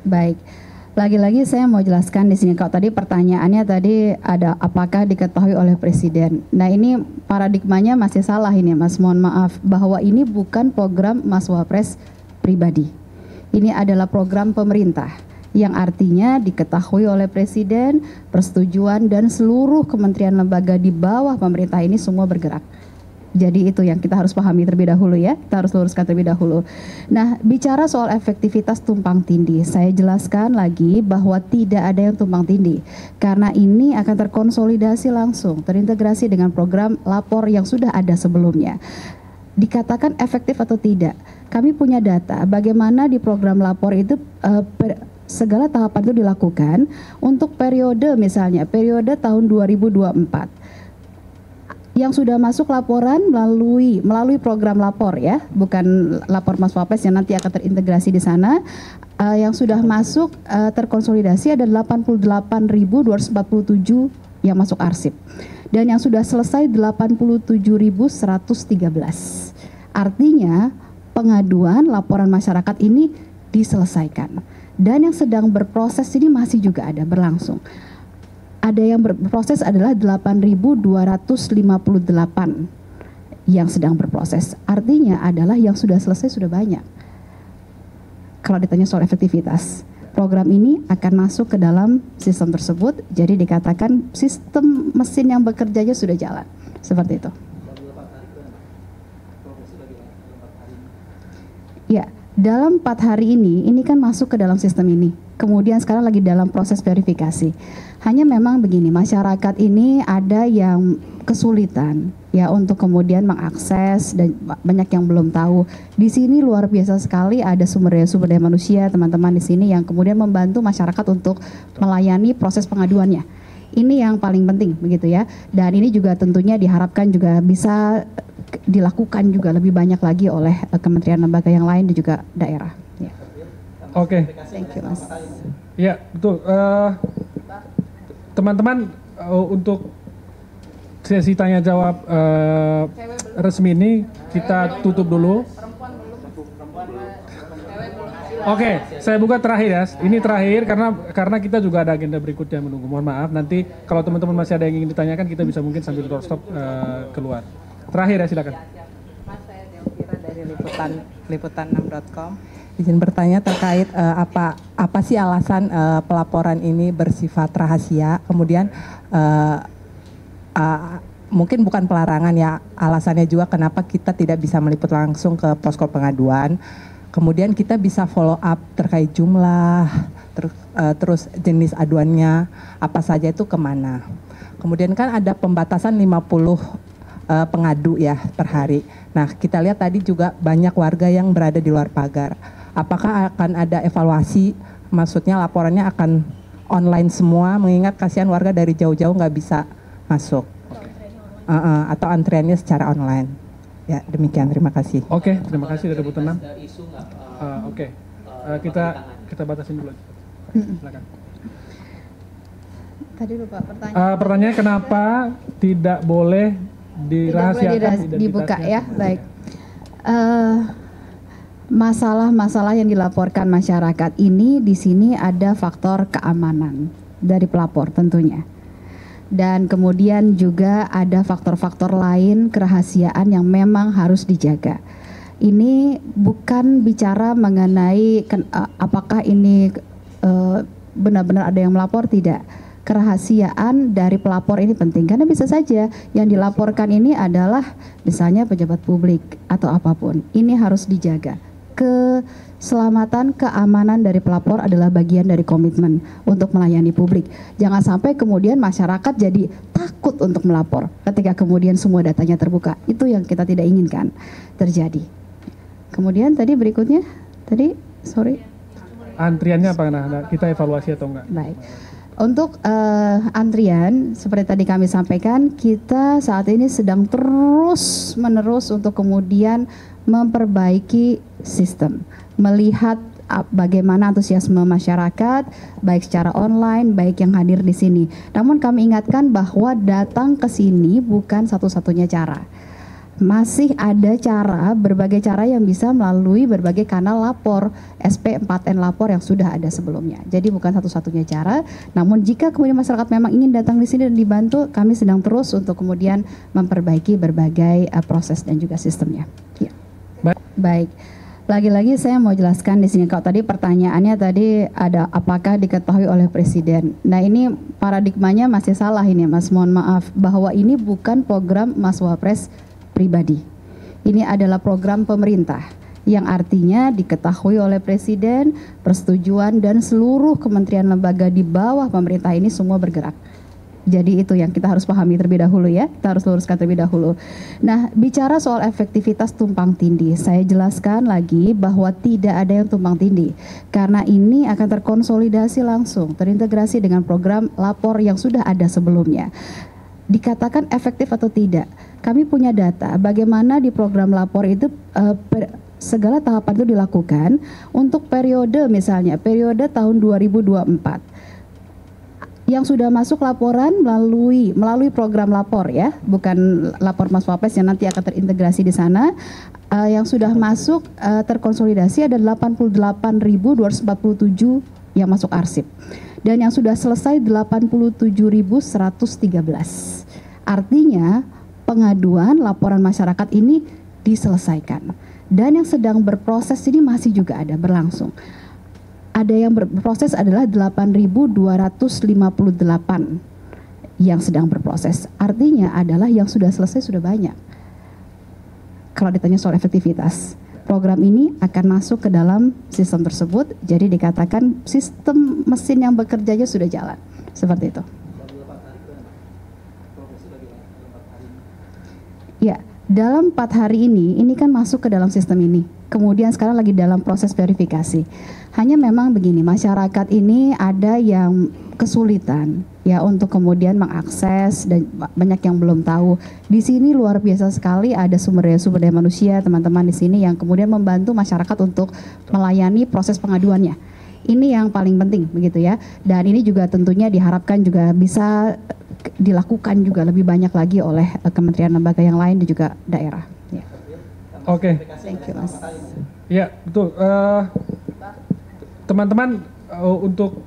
Baik. Lagi-lagi saya mau jelaskan di sini. Kalau tadi pertanyaannya tadi ada apakah diketahui oleh Presiden. Nah ini paradigmanya masih salah ini Mas, mohon maaf. Bahwa ini bukan program Mas Wapres pribadi. Ini adalah program pemerintah yang artinya diketahui oleh Presiden, persetujuan dan seluruh kementerian lembaga di bawah pemerintah ini semua bergerak. Jadi itu yang kita harus pahami terlebih dahulu ya, kita harus luruskan terlebih dahulu. Nah, bicara soal efektivitas tumpang tindih, saya jelaskan lagi bahwa tidak ada yang tumpang tindih. Karena ini akan terkonsolidasi langsung, terintegrasi dengan program lapor yang sudah ada sebelumnya. Dikatakan efektif atau tidak, kami punya data bagaimana di program lapor itu segala tahapan itu dilakukan untuk periode misalnya, periode tahun 2024. Yang sudah masuk laporan melalui program lapor ya, bukan lapor Mas Wapres yang nanti akan terintegrasi di sana. Yang sudah masuk terkonsolidasi ada 88.247 yang masuk arsip. Dan yang sudah selesai 87.113. Artinya pengaduan laporan masyarakat ini diselesaikan. Dan yang sedang berproses ini masih juga ada berlangsung. Ada yang berproses adalah 8.258 yang sedang berproses. Artinya adalah yang sudah selesai sudah banyak. Kalau ditanya soal efektivitas, program ini akan masuk ke dalam sistem tersebut. Jadi dikatakan sistem mesin yang bekerjanya sudah jalan. Seperti itu. Ya, dalam 4 hari ini kan masuk ke dalam sistem ini. Kemudian sekarang lagi dalam proses verifikasi. Hanya memang begini, masyarakat ini ada yang kesulitan ya untuk kemudian mengakses dan banyak yang belum tahu. Di sini luar biasa sekali ada sumber daya manusia teman-teman di sini yang kemudian membantu masyarakat untuk melayani proses pengaduannya. Ini yang paling penting begitu ya. Dan ini juga tentunya diharapkan juga bisa dilakukan juga lebih banyak lagi oleh kementerian lembaga yang lain dan juga daerah. Ya. Oke. Thank you Mas. Ya betul. Teman-teman untuk sesi tanya jawab resmi ini kita tutup dulu. Oke, saya buka terakhir ya. Ini terakhir karena kita juga ada agenda berikutnya menunggu. Mohon maaf nanti kalau teman-teman masih ada yang ingin ditanyakan kita bisa mungkin sambil doorstop keluar. Terakhir ya silakan. Mas, saya Delvira dari liputan6.com. Izin bertanya terkait apa sih alasan pelaporan ini bersifat rahasia, kemudian mungkin bukan pelarangan ya, alasannya juga kenapa kita tidak bisa meliput langsung ke posko pengaduan, kemudian kita bisa follow up terkait jumlah, terus jenis aduannya, apa saja itu kemana. Kemudian kan ada pembatasan 50 pengadu ya per hari. Nah kita lihat tadi juga banyak warga yang berada di luar pagar. Apakah akan ada evaluasi, maksudnya laporannya akan online semua, mengingat kasihan warga dari jauh-jauh nggak bisa masuk. Atau antriannya secara online. Ya demikian, terima kasih. Oke, terima kasih dari Liputan 6. Oke, kita batasin dulu. Silakan. Tadi lupa pertanyaan. Pertanyaannya kenapa tidak boleh dirahasiakan dibuka ya, baik. Masalah-masalah yang dilaporkan masyarakat ini di sini ada faktor keamanan dari pelapor tentunya. Dan kemudian juga ada faktor-faktor lain kerahasiaan yang memang harus dijaga. Ini bukan bicara mengenai apakah ini benar-benar ada yang melapor, tidak. Kerahasiaan dari pelapor ini penting karena bisa saja yang dilaporkan ini adalah misalnya pejabat publik atau apapun. Ini harus dijaga. Keselamatan, keamanan dari pelapor adalah bagian dari komitmen untuk melayani publik. Jangan sampai kemudian masyarakat jadi takut untuk melapor ketika kemudian semua datanya terbuka. Itu yang kita tidak inginkan terjadi. Kemudian tadi berikutnya, antriannya apa? Nah, kita evaluasi atau enggak? Baik. Untuk antrian, seperti tadi kami sampaikan, kita saat ini sedang terus-menerus untuk kemudian memperbaiki sistem, melihat bagaimana antusiasme masyarakat, baik secara online, baik yang hadir di sini. Namun kami ingatkan bahwa datang ke sini bukan satu-satunya cara. masih ada berbagai cara yang bisa melalui berbagai kanal lapor, SP4N lapor yang sudah ada sebelumnya. Jadi bukan satu-satunya cara, namun jika kemudian masyarakat memang ingin datang di sini dan dibantu, kami sedang terus untuk kemudian memperbaiki berbagai proses dan juga sistemnya. Ya. Baik. Lagi-lagi saya mau jelaskan di sini, kalau tadi pertanyaannya tadi ada apakah diketahui oleh Presiden. Nah ini paradigmanya masih salah ini Mas, mohon maaf, bahwa ini bukan program Mas Wapres pribadi. Ini adalah program pemerintah yang artinya diketahui oleh Presiden, persetujuan dan seluruh kementerian lembaga di bawah pemerintah ini semua bergerak. Jadi itu yang kita harus pahami terlebih dahulu ya, kita harus luruskan terlebih dahulu. Nah, bicara soal efektivitas tumpang tindih, saya jelaskan lagi bahwa tidak ada yang tumpang tindih. Karena ini akan terkonsolidasi langsung, terintegrasi dengan program lapor yang sudah ada sebelumnya. Dikatakan efektif atau tidak, kami punya data bagaimana di program lapor itu segala tahapan itu dilakukan untuk periode misalnya, periode tahun 2024. Yang sudah masuk laporan melalui program lapor ya, bukan lapor Mas Wapres yang nanti akan terintegrasi di sana. Yang sudah masuk terkonsolidasi ada 88.247 yang masuk arsip. Dan yang sudah selesai 87.113. Artinya pengaduan laporan masyarakat ini diselesaikan. Dan yang sedang berproses ini masih juga ada berlangsung. Ada yang berproses adalah 8.258 yang sedang berproses. Artinya adalah yang sudah selesai sudah banyak. Kalau ditanya soal efektivitas, program ini akan masuk ke dalam sistem tersebut. Jadi dikatakan sistem mesin yang bekerjanya sudah jalan. Seperti itu. Ya, dalam 4 hari ini kan masuk ke dalam sistem ini. Kemudian sekarang lagi dalam proses verifikasi. Hanya memang begini, masyarakat ini ada yang kesulitan ya untuk kemudian mengakses dan banyak yang belum tahu. Di sini luar biasa sekali ada sumber daya manusia teman-teman di sini yang kemudian membantu masyarakat untuk melayani proses pengaduannya. Ini yang paling penting begitu ya. Dan ini juga tentunya diharapkan juga bisa dilakukan juga lebih banyak lagi oleh kementerian lembaga yang lain dan juga daerah. Ya. Oke. Thank you Mas. Ya betul. Teman-teman untuk